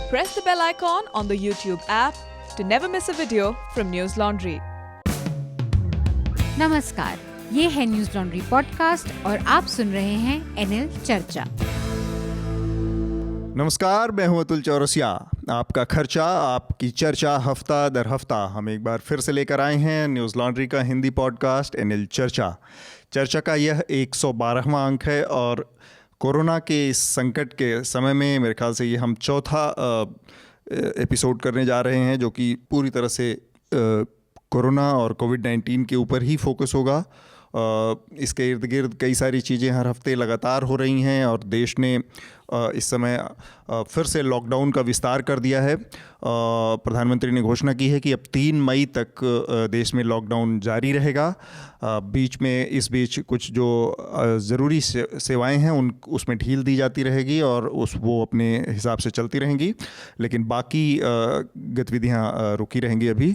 press the bell icon on the YouTube app to never miss a video from News Laundry. नमस्कार, ये है news laundry podcast और आप सुन रहे हैं एनएल चर्चा। नमस्कार, मैं हूं अतुल चौरसिया। आपका खर्चा आपकी चर्चा हफ्ता दर हफ्ता हम एक बार फिर से लेकर आए हैं न्यूज़ लॉन्ड्री का हिंदी पॉडकास्ट एनएल चर्चा का यह 112वां अंक है और कोरोना के इस संकट के समय में मेरे ख्याल से ये हम चौथा एपिसोड करने जा रहे हैं जो कि पूरी तरह से कोरोना और कोविड-19 के ऊपर ही फोकस होगा। इसके इर्द गिर्द कई सारी चीज़ें हर हफ्ते लगातार हो रही हैं और देश ने इस समय फिर से लॉकडाउन का विस्तार कर दिया है। प्रधानमंत्री ने घोषणा की है कि अब 3 मई तक देश में लॉकडाउन जारी रहेगा। इस बीच कुछ जो ज़रूरी सेवाएं हैं उसमें ढील दी जाती रहेगी और वो अपने हिसाब से चलती रहेंगी, लेकिन बाकी गतिविधियां रुकी रहेंगी। अभी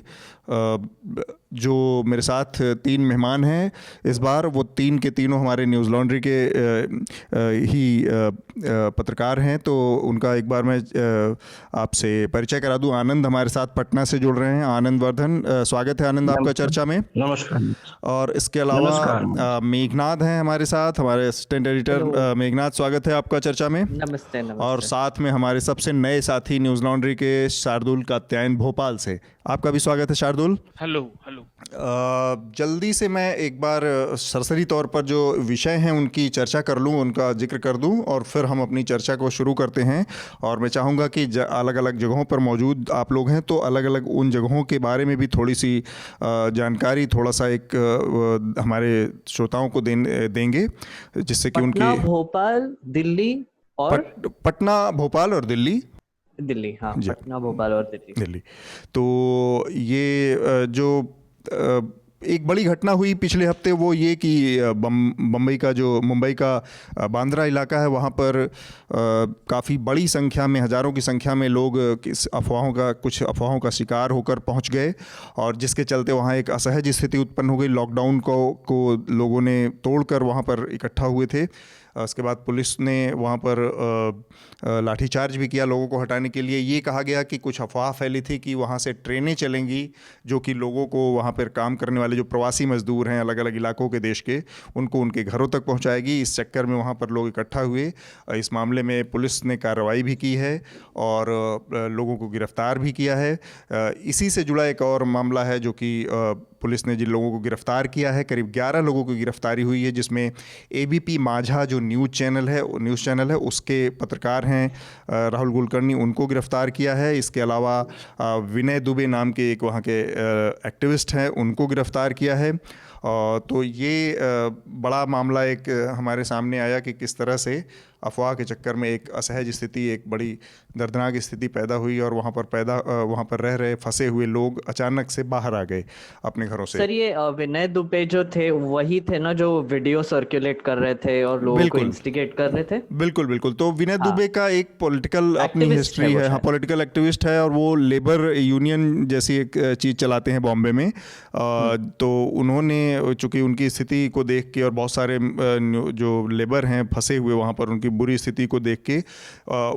जो मेरे साथ 3 मेहमान हैं इस बार, वो 3 के तीनों हमारे न्यूज़ लॉन्ड्री के ही पत्रकार हैं, तो उनका एक बार मैं आपसे परिचय करा दूं। आनंद हमारे साथ पटना से जुड़ रहे हैं। आनंद वर्धन, स्वागत है आनंद आपका चर्चा में। नमस्कार। और इसके अलावा मेघनाथ हैं हमारे साथ, हमारे असिस्टेंट एडिटर। मेघनाथ, स्वागत है आपका चर्चा में। नमस्ते। और साथ में हमारे सबसे नए साथी न्यूज़ लॉन्ड्री के शार्दुल कात्यायन भोपाल से, आपका भी स्वागत है शार्दुल। हेलो। जल्दी से मैं एक बार सरसरी तौर पर जो विषय हैं उनकी चर्चा कर लूँ, उनका जिक्र कर दूँ और फिर हम अपनी चर्चा को शुरू करते हैं। और मैं चाहूँगा कि अलग अलग जगहों पर मौजूद आप लोग हैं तो अलग अलग उन जगहों के बारे में भी थोड़ी सी जानकारी थोड़ा सा एक हमारे श्रोताओं को देंगे, जिससे कि उनके भोपाल, दिल्ली और पटना, भोपाल और दिल्ली। हाँ, पटना, भोपाल और दिल्ली। तो ये जो एक बड़ी घटना हुई पिछले हफ्ते, वो ये कि मुंबई का बांद्रा इलाका है, वहाँ पर काफ़ी बड़ी संख्या में, हज़ारों की संख्या में लोग कुछ अफवाहों का शिकार होकर पहुँच गए और जिसके चलते वहाँ एक असहज स्थिति उत्पन्न हो गई। लॉकडाउन को लोगों ने तोड़कर वहाँ पर इकट्ठा हुए थे। उसके बाद पुलिस ने वहाँ पर लाठीचार्ज भी किया लोगों को हटाने के लिए। ये कहा गया कि कुछ अफवाह फैली थी कि वहाँ से ट्रेनें चलेंगी जो कि लोगों को, वहाँ पर काम करने वाले जो प्रवासी मजदूर हैं अलग अलग इलाकों के देश के, उनको उनके घरों तक पहुँचाएगी। इस चक्कर में वहाँ पर लोग इकट्ठा हुए। इस मामले में पुलिस ने कार्रवाई भी की है और लोगों को गिरफ्तार भी किया है। इसी से जुड़ा एक और मामला है जो कि पुलिस ने जिन लोगों को गिरफ्तार किया है, करीब 11 लोगों की गिरफ्तारी हुई है, जिसमें एबीपी माझा जो न्यूज़ चैनल है उसके पत्रकार हैं राहुल कुलकर्णी, उनको गिरफ्तार किया है। इसके अलावा विनय दुबे नाम के एक वहाँ के एक्टिविस्ट हैं, उनको गिरफ्तार किया है। तो ये बड़ा मामला एक हमारे सामने आया कि किस तरह से अफवाह के चक्कर में एक असहज स्थिति, एक बड़ी दर्दनाक स्थिति पैदा हुई और वहाँ पर रह रहे फंसे हुए लोग अचानक से बाहर आ गए अपने घरों से। सर, ये विनय दुबे जो थे वही थे ना जो वीडियो सर्कुलेट कर रहे थे और लोगों को इंस्टिगेट कर रहे थे? बिल्कुल। तो विनय दुबे का एक पॉलिटिकल अपनी हिस्ट्री है। हाँ, पॉलिटिकल एक्टिविस्ट है और वो लेबर यूनियन जैसी एक चीज़ चलाते हैं बॉम्बे में। तो उन्होंने, चूँकि उनकी स्थिति को देख के और बहुत सारे जो लेबर हैं फंसे हुए वहाँ पर, उनकी बुरी स्थिति को देख के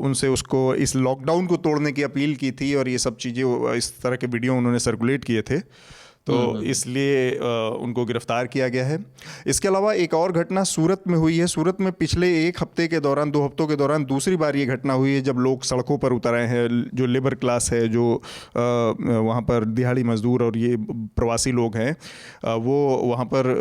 उनसे उसको इस लॉकडाउन को तोड़ने की अपील की थी और ये सब चीज़ें, इस तरह के वीडियो उन्होंने सर्कुलेट किए थे, तो इसलिए उनको गिरफ्तार किया गया है। इसके अलावा एक और घटना सूरत में हुई है। सूरत में पिछले 2 हफ्तों के दौरान दूसरी बार ये घटना हुई है जब लोग सड़कों पर उतर आए हैं। जो लेबर क्लास है, जो वहाँ पर दिहाड़ी मजदूर और ये प्रवासी लोग हैं, वो वहाँ पर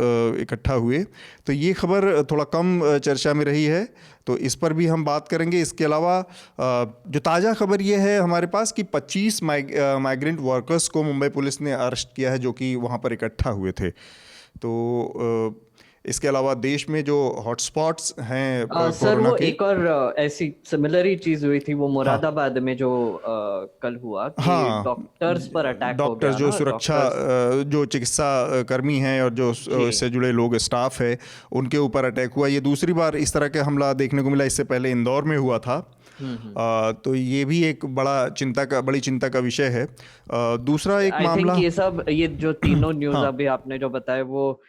इकट्ठा हुए। तो ये खबर थोड़ा कम चर्चा में रही है, तो इस पर भी हम बात करेंगे। इसके अलावा जो ताज़ा खबर ये है हमारे पास कि 25 माइग्रेंट वर्कर्स को मुंबई पुलिस ने अरेस्ट किया है जो कि वहाँ पर इकट्ठा हुए थे। तो इसके अलावा देश में जो हॉटस्पॉट्स हैं सर, वो एक और ऐसी सिमिलर ही चीज हुई थी, वो मुरादाबाद में जो कल हुआ कि डॉक्टर्स पर अटैक हो गया। डॉक्टर जो सुरक्षा जो चिकित्सा कर्मी हैं और जो इससे जुड़े लोग, स्टाफ है, उनके ऊपर अटैक हुआ। ये दूसरी बार इस तरह का हमला देखने को मिला। इससे पहले इंदौर में हुआ था। तो ये भी एक बड़ी चिंता का विषय है। दूसरा एक मामला, ये जो तीनों न्यूज़ अभी आपने जो बताए वो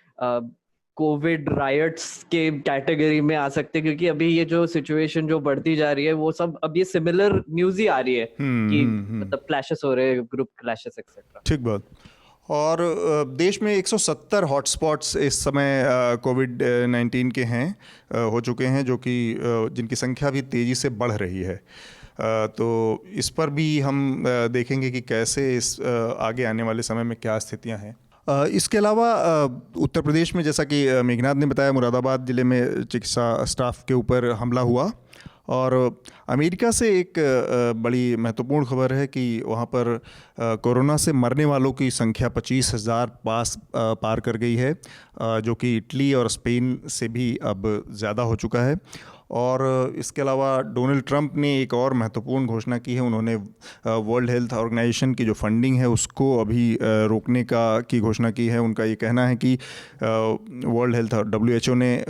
कोविड रायट्स के कैटेगरी में आ सकते हैं, क्योंकि अभी ये जो सिचुएशन जो बढ़ती जा रही है वो सब अब ये सिमिलर न्यूज ही आ रही है कि मतलब क्लैशेस हो रहे हैं, ग्रुप क्लैशेस एक्सेट्रा। ठीक बात। और देश में 170 हॉटस्पॉट्स इस समय कोविड 19 के हैं, हो चुके हैं, जो कि जिनकी संख्या भी तेज़ी से बढ़ रही है। तो इस पर भी हम देखेंगे कि कैसे इस आगे आने वाले समय में क्या स्थितियां हैं। इसके अलावा उत्तर प्रदेश में, जैसा कि मेघनाथ ने बताया, मुरादाबाद ज़िले में चिकित्सा स्टाफ के ऊपर हमला हुआ। और अमेरिका से एक बड़ी महत्वपूर्ण खबर है कि वहाँ पर कोरोना से मरने वालों की संख्या 25,000 पार कर गई है, जो कि इटली और स्पेन से भी अब ज़्यादा हो चुका है। और इसके अलावा डोनाल्ड ट्रंप ने एक और महत्वपूर्ण घोषणा की है। उन्होंने वर्ल्ड हेल्थ ऑर्गेनाइजेशन की जो फंडिंग है उसको अभी रोकने की घोषणा की है। उनका ये कहना है कि वर्ल्ड हेल्थ WHO ने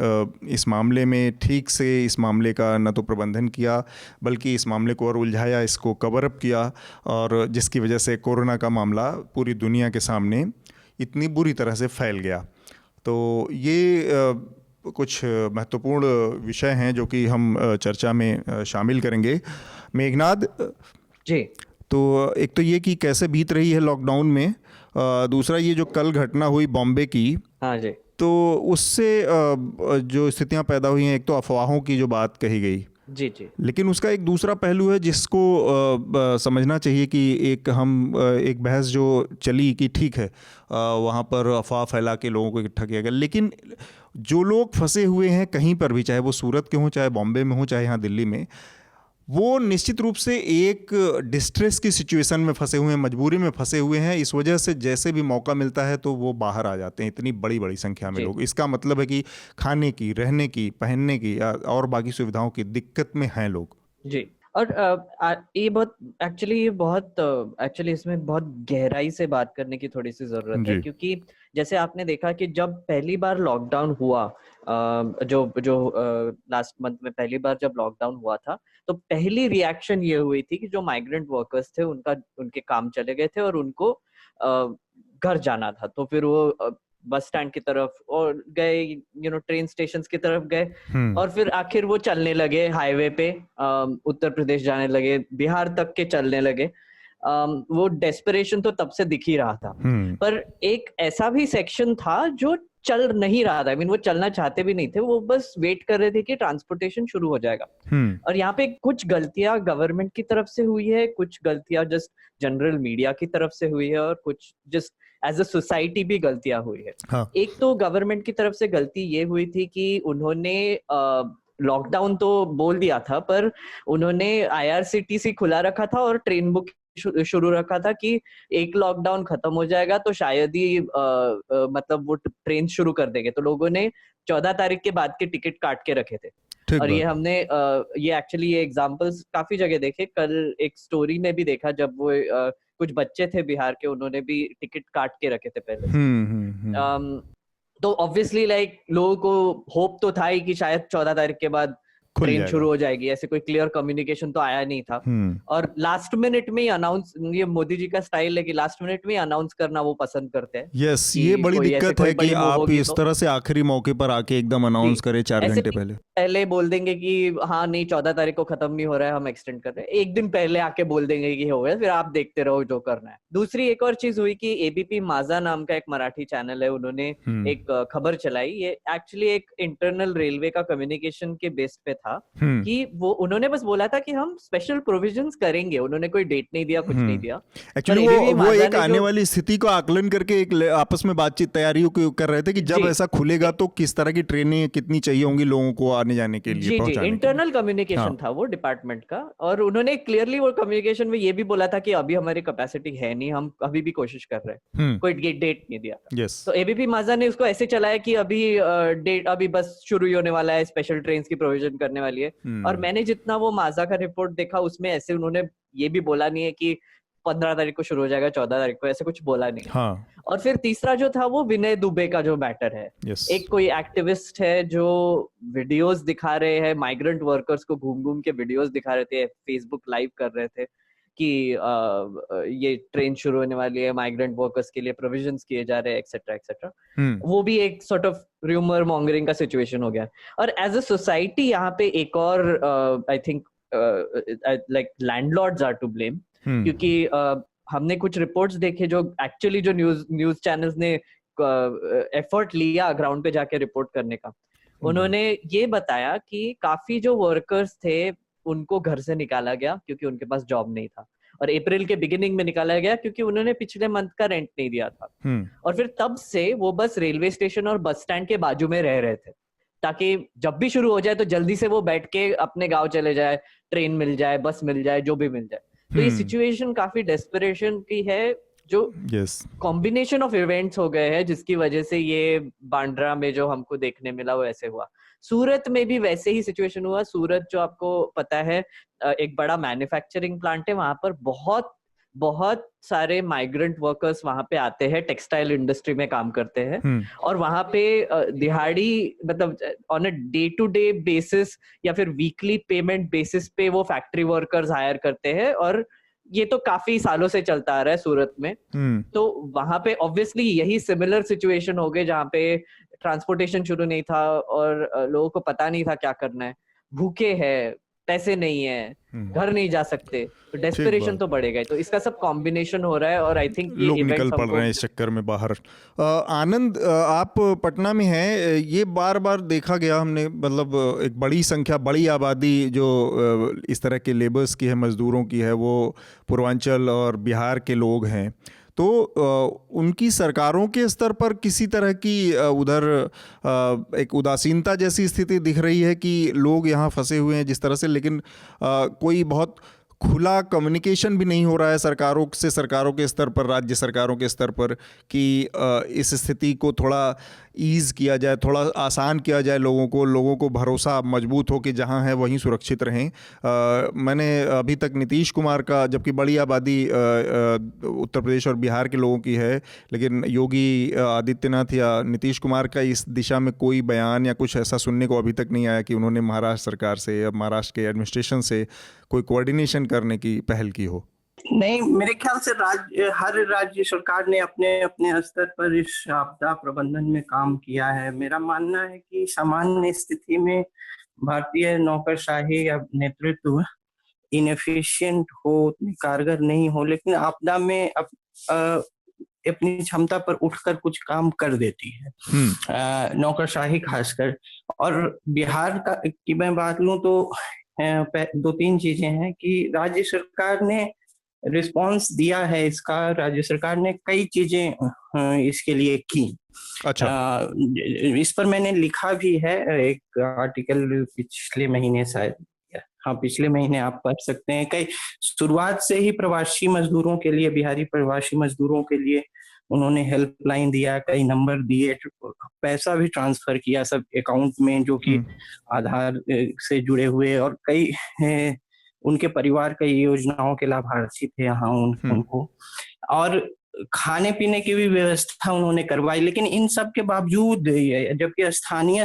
इस मामले में ठीक से इस मामले का न तो प्रबंधन किया, बल्कि इस मामले को और उलझाया, इसको कवर अप किया, और जिसकी वजह से कोरोना का मामला पूरी दुनिया के सामने इतनी बुरी तरह से फैल गया। तो ये कुछ महत्वपूर्ण विषय हैं जो कि हम चर्चा में शामिल करेंगे। मेघनाद जी, तो एक तो ये कि कैसे बीत रही है लॉकडाउन में, दूसरा ये जो कल घटना हुई बॉम्बे की, हाँ जी, तो उससे जो स्थितियां पैदा हुई हैं, एक तो अफवाहों की जो बात कही गई, जी जी, लेकिन उसका एक दूसरा पहलू है जिसको समझना चाहिए कि एक बहस जो चली कि ठीक है वहाँ पर अफवाह फैला के लोगों को इकट्ठा किया गया, लेकिन जो लोग फंसे हुए हैं कहीं पर भी, चाहे वो सूरत के हों, चाहे बॉम्बे में हों, चाहे यहाँ दिल्ली में, वो निश्चित रूप से एक डिस्ट्रेस की सिचुएशन में फंसे हुए हैं, मजबूरी में फंसे हुए हैं। इस वजह से जैसे भी मौका मिलता है तो वो बाहर आ जाते हैं, इतनी बड़ी बड़ी संख्या में लोग। इसका मतलब है कि खाने की, रहने की, पहनने की और बाकी सुविधाओं की दिक्कत में हैं लोग। जी, और ये बहुत एक्चुअली इसमें बहुत गहराई से बात करने की थोड़ी सी जरूरत है, क्योंकि जैसे आपने देखा कि जब पहली बार लॉकडाउन हुआ, जो लास्ट मंथ में पहली बार जब लॉकडाउन हुआ था, तो पहली रिएक्शन ये हुई थी कि जो माइग्रेंट वर्कर्स थे उनके काम चले गए थे और उनको घर जाना था। तो फिर वो बस स्टैंड की तरफ और गए, ट्रेन स्टेशन की तरफ गए, और फिर आखिर वो चलने लगे हाईवे पे, उत्तर प्रदेश जाने लगे, बिहार तक के चलने लगे। वो डेस्परेशन तो तब से दिख ही रहा था, पर एक ऐसा भी सेक्शन था जो चल नहीं रहा था। I mean, वो चलना चाहते भी नहीं थे, वो बस वेट कर रहे थे कि ट्रांसपोर्टेशन शुरू हो जाएगा। और यहाँ पे कुछ गलतियां गवर्नमेंट की तरफ से हुई है, कुछ गलतियां जस्ट जनरल मीडिया की तरफ से हुई है, और कुछ जस्ट एज अ सोसाइटी भी गलतियां हुई है। हाँ। एक तो गवर्नमेंट की तरफ से गलती ये हुई थी कि उन्होंने लॉकडाउन तो बोल दिया था, पर उन्होंने IRCTC खुला रखा था और ट्रेन बुक शुरू रखा था कि एक लॉकडाउन खत्म हो जाएगा तो शायद ही मतलब वो ट्रेन शुरू कर देंगे। तो लोगों ने 14 तारीख के बाद के टिकट काट के रखे थे, और ये हमने ये एक्चुअली ये एग्जांपल्स काफी जगह देखे। कल एक स्टोरी में भी देखा, जब वो कुछ बच्चे थे बिहार के, उन्होंने भी टिकट काट के रखे थे पहले। तो ऑब्वियसली लोगों को होप तो था ही कि शायद 14 तारीख के बाद ट्रेन शुरू हो जाएगी, ऐसे कोई क्लियर कम्युनिकेशन तो आया नहीं था। और लास्ट मिनट में ही अनाउंस, ये मोदी जी का स्टाइल है कि लास्ट मिनट में अनाउंस करना वो पसंद करते हैं। यस, ये बड़ी दिक्कत है कि आप इस तरह से आखिरी मौके पर आके एकदम अनाउंस करें 4 घंटे पहले बोल देंगे कि हाँ नहीं 14 तारीख को खत्म नहीं हो रहा है, हम एक्सटेंड कर रहे हैं। एक दिन पहले आके बोल देंगे कि हो गया, फिर आप देखते रहो जो करना है। दूसरी एक और चीज हुई कि ABP माझा नाम का एक मराठी चैनल है, उन्होंने एक खबर चलाई। ये एक्चुअली एक इंटरनल रेलवे का कम्युनिकेशन के बेस पे था कि वो उन्होंने बस बोला था कि हम स्पेशल प्रोविजंस करेंगे, उन्होंने कोई डेट नहीं दिया, कुछ नहीं दिया। एक्चुअली वो एक आने वाली स्थिति को आकलन करके एक आपस में बातचीत तैयारियों कर रहे थे कि जब ऐसा खुलेगा तो किस तरह की ट्रेनें कितनी चाहिए होंगी लोगों को आने जाने के लिए। जी, इंटरनल कम्युनिकेशन था वो डिपार्टमेंट का, और उन्होंने क्लियरली वो कम्युनिकेशन में ये भी बोला था कि अभी हमारी कैपेसिटी है नहीं, हम अभी भी कोशिश कर रहे हैं, कोई डेट नहीं दिया। तो ABP माझा ने उसको ऐसे चलाया कि अभी डेट अभी बस शुरू ही होने वाला है, स्पेशल ट्रेन की प्रोविजन करने वाली है। और मैंने जितना वो माझा का रिपोर्ट देखा, उसमें ऐसे उन्होंने ये भी बोला नहीं है कि 15 तारीख को शुरू हो जाएगा, 14 तारीख को, ऐसे कुछ बोला नहीं। हाँ। और फिर तीसरा जो था वो विनय दुबे का जो मैटर है। एक कोई एक्टिविस्ट है जो वीडियोस दिखा रहे हैं, माइग्रेंट वर्कर्स को घूम घूम के वीडियोस दिखा रहे थे, फेसबुक लाइव कर रहे थे कि ये ट्रेन शुरू होने वाली है, माइग्रेंट वर्कर्स के लिए प्रोविजंस किए जा रहे हैं, एक्सेट्रा एक्सेट्रा। वो भी एक सॉर्ट ऑफ रूमर मॉन्गरिंग का सिचुएशन हो गया। और एज अ सोसाइटी यहाँ पे एक और I think like landlords are to blame, क्योंकि हमने कुछ रिपोर्ट्स देखे जो एक्चुअली जो न्यूज चैनल्स ने एफर्ट लिया ग्राउंड पे जाके रिपोर्ट करने का, उन्होंने ये बताया कि काफी जो वर्कर्स थे उनको घर से निकाला गया क्योंकि उनके पास जॉब नहीं था, और अप्रैल के बिगिनिंग में निकाला गया क्योंकि उन्होंने पिछले मंथ का रेंट नहीं दिया था। और फिर तब से वो बस रेलवे स्टेशन और बस स्टैंड के बाजू में रह रहे थे, ताकि जब भी शुरू हो जाए तो जल्दी से वो बैठ के अपने गांव चले जाए, ट्रेन मिल जाए, बस मिल जाए, जो भी मिल जाए। तो ये सिचुएशन काफी डेस्परेशन की है, जो कॉम्बिनेशन ऑफ इवेंट्स हो गए हैं जिसकी वजह से ये बांद्रा में जो हमको देखने मिला वो ऐसे हुआ। सूरत में भी वैसे ही सिचुएशन हुआ। सूरत जो आपको पता है एक बड़ा मैन्युफैक्चरिंग प्लांट है, वहां पर बहुत सारे माइग्रेंट वर्कर्स वहां पे आते हैं, टेक्सटाइल इंडस्ट्री में काम करते हैं, और वहां पे दिहाड़ी मतलब on a day to day basis या फिर वीकली पेमेंट बेसिस पे वो फैक्ट्री वर्कर्स हायर करते हैं, और ये तो काफी सालों से चलता आ रहा है सूरत में। तो वहां पे ऑब्वियसली यही सिमिलर सिचुएशन हो गए जहाँ पे ट्रांसपोर्टेशन शुरू नहीं था और लोगों को पता नहीं था क्या करना है, भूखे हैं, पैसे नहीं है, घर नहीं जा सकते, तो डेस्परेशन तो बढ़ेगा ही। तो इसका सब कॉम्बिनेशन हो रहा है, और आई थिंक लोग निकल पड़ रहे हैं इस चक्कर में बाहर। आनंद, आप पटना में हैं, ये बार बार देखा गया हमने, मतलब एक बड़ी संख्या, बड़ी आबादी जो इस तरह के लेबर्स की है, मजदूरों की है, वो पूर्वांचल और बिहार के लोग हैं। तो उनकी सरकारों के स्तर पर किसी तरह की उधर एक उदासीनता जैसी स्थिति दिख रही है कि लोग यहाँ फंसे हुए हैं जिस तरह से, लेकिन कोई बहुत खुला कम्युनिकेशन भी नहीं हो रहा है सरकारों से, सरकारों के स्तर पर, राज्य सरकारों के स्तर पर, कि इस स्थिति को थोड़ा ईज़ किया जाए, थोड़ा आसान किया जाए, लोगों को भरोसा मजबूत हो कि जहाँ है वहीं सुरक्षित रहें। मैंने अभी तक नीतीश कुमार का, जबकि बड़ी आबादी उत्तर प्रदेश और बिहार के लोगों की है, लेकिन योगी आदित्यनाथ या नीतीश कुमार का इस दिशा में कोई बयान या कुछ ऐसा सुनने को अभी तक नहीं आया कि उन्होंने महाराष्ट्र सरकार से या महाराष्ट्र के एडमिनिस्ट्रेशन से कोई कोऑर्डिनेशन करने की पहल की हो। नहीं, मेरे ख्याल से हर राज्य सरकार ने अपने अपने स्तर पर इस आपदा प्रबंधन में काम किया है। मेरा मानना है कि सामान्य स्थिति में भारतीय नौकरशाही या नेतृत्व इनएफिशिएंट हो, कारगर नहीं हो, लेकिन आपदा में अपनी क्षमता पर उठकर कुछ काम कर देती है, नौकरशाही खासकर। और बिहार की मैं बात लूं तो 2-3 चीजें हैं कि राज्य सरकार ने रिस्पांस दिया है इसका, राज्य सरकार ने कई चीजें इसके लिए की। अच्छा, इस पर मैंने लिखा भी है एक आर्टिकल पिछले महीने, शायद हाँ पिछले महीने, आप पढ़ सकते हैं। कई शुरुआत से ही प्रवासी मजदूरों के लिए, बिहारी प्रवासी मजदूरों के लिए उन्होंने हेल्पलाइन दिया, कई नंबर दिए, पैसा भी ट्रांसफर किया सब अकाउंट में जो कि आधार से जुड़े हुए, और कई उनके परिवार कई योजनाओं के लाभार्थी थे यहाँ उनको, और खाने पीने की भी व्यवस्था उन्होंने करवाई। लेकिन इन सब के बावजूद, जबकि स्थानीय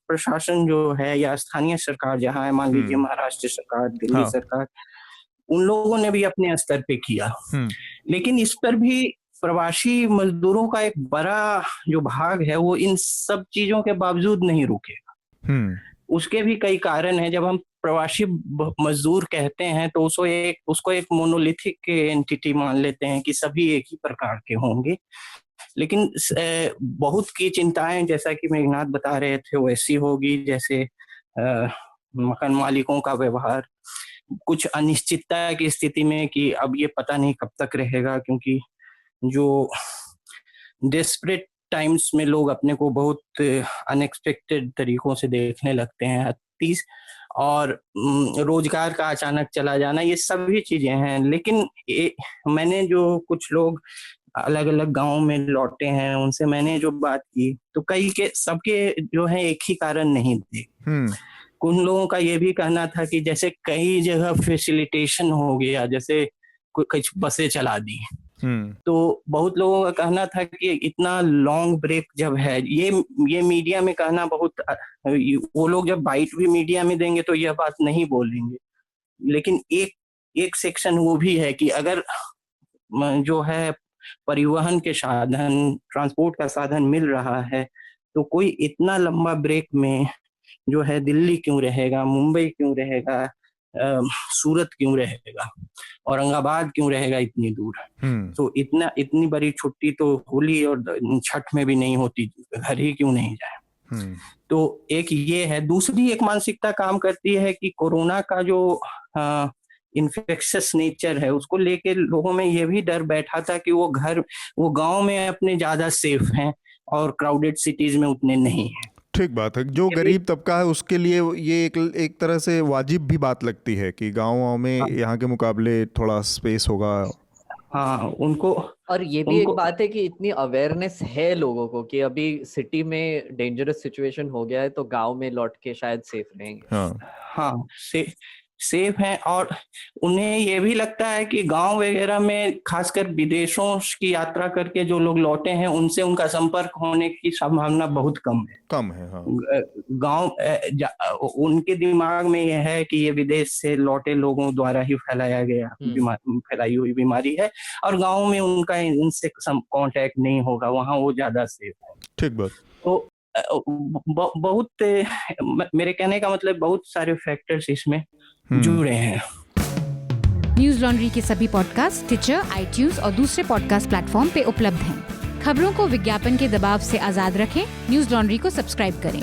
प्रशासन जो है या स्थानीय सरकार जहाँ है, मान लीजिए महाराष्ट्र सरकार, दिल्ली सरकार, उन लोगों ने भी अपने स्तर पे किया, लेकिन इस पर भी प्रवासी मजदूरों का एक बड़ा जो भाग है वो इन सब चीजों के बावजूद नहीं रुकेगा। उसके भी कई कारण हैं। जब हम प्रवासी मजदूर कहते हैं तो उसको एक मोनोलिथिक एंटिटी मान लेते हैं कि सभी एक ही प्रकार के होंगे, लेकिन बहुत की चिंताएं, जैसा कि मेघनाथ बता रहे थे, वैसी होगी, जैसे मकान मालिकों का व्यवहार, कुछ अनिश्चितता की स्थिति में कि अब ये पता नहीं कब तक रहेगा, क्योंकि जो डेस्परेट टाइम्स में लोग अपने को बहुत अनएक्सपेक्टेड तरीकों से देखने लगते हैं, और रोजगार का अचानक चला जाना, ये सभी चीजें हैं। लेकिन मैंने जो कुछ लोग अलग अलग गांव में लौटे हैं, उनसे मैंने जो बात की, तो कई के सबके जो है एक ही कारण नहीं थे। कुछ लोगों का ये भी कहना था कि जैसे कई जगह फैसिलिटेशन हो गया, जैसे कुछ बसें चला दी, तो बहुत लोगों का कहना था कि इतना लॉन्ग ब्रेक जब है, ये मीडिया में कहना बहुत, वो लोग जब बाइट भी मीडिया में देंगे तो यह बात नहीं बोलेंगे, लेकिन एक एक सेक्शन वो भी है कि अगर जो है परिवहन के साधन, ट्रांसपोर्ट का साधन मिल रहा है, तो कोई इतना लंबा ब्रेक में जो है दिल्ली क्यों रहेगा, मुंबई क्यों रहेगा, सूरत क्यों रहेगा, औरंगाबाद क्यों रहेगा इतनी दूर। तो इतनी बड़ी छुट्टी तो होली और छठ में भी नहीं होती, घर ही क्यों नहीं जाए। तो एक ये है। दूसरी एक मानसिकता काम करती है कि कोरोना का जो इन्फेक्शियस नेचर है उसको लेके लोगों में ये भी डर बैठा था कि वो गांव में अपने ज्यादा सेफ हैं और क्राउडेड सिटीज में उतने नहीं हैं। ठीक बात है। जो गरीब तबका है उसके लिए ये एक तरह से वाजिब भी बात लगती है कि गाँव में यहाँ के मुकाबले थोड़ा स्पेस होगा। हाँ, उनको। और ये भी एक बात है कि इतनी अवेयरनेस है लोगों को कि अभी सिटी में डेंजरस सिचुएशन हो गया है तो गांव में लौट के शायद सेफ रहेंगे। हाँ, सेफ हैं। और उन्हें ये भी लगता है कि गांव वगैरह में खासकर विदेशों की यात्रा करके जो लोग लौटे हैं उनसे उनका संपर्क होने की संभावना बहुत कम है। हाँ। गांव उनके दिमाग में यह है कि ये विदेश से लौटे लोगों द्वारा ही फैलाई हुई बीमारी है और गांव में उनका इनसे कांटेक्ट नहीं होगा, वहां वो ज्यादा सेफ है। ठीक बात। तो बहुत, मेरे कहने का मतलब बहुत सारे फैक्टर्स इसमें जुड़े हैं। न्यूज लॉन्ड्री के सभी पॉडकास्ट टिचर, आईट्यूज और दूसरे पॉडकास्ट प्लेटफॉर्म पे उपलब्ध हैं। खबरों को विज्ञापन के दबाव से आजाद रखें, न्यूज लॉन्ड्री को सब्सक्राइब करें।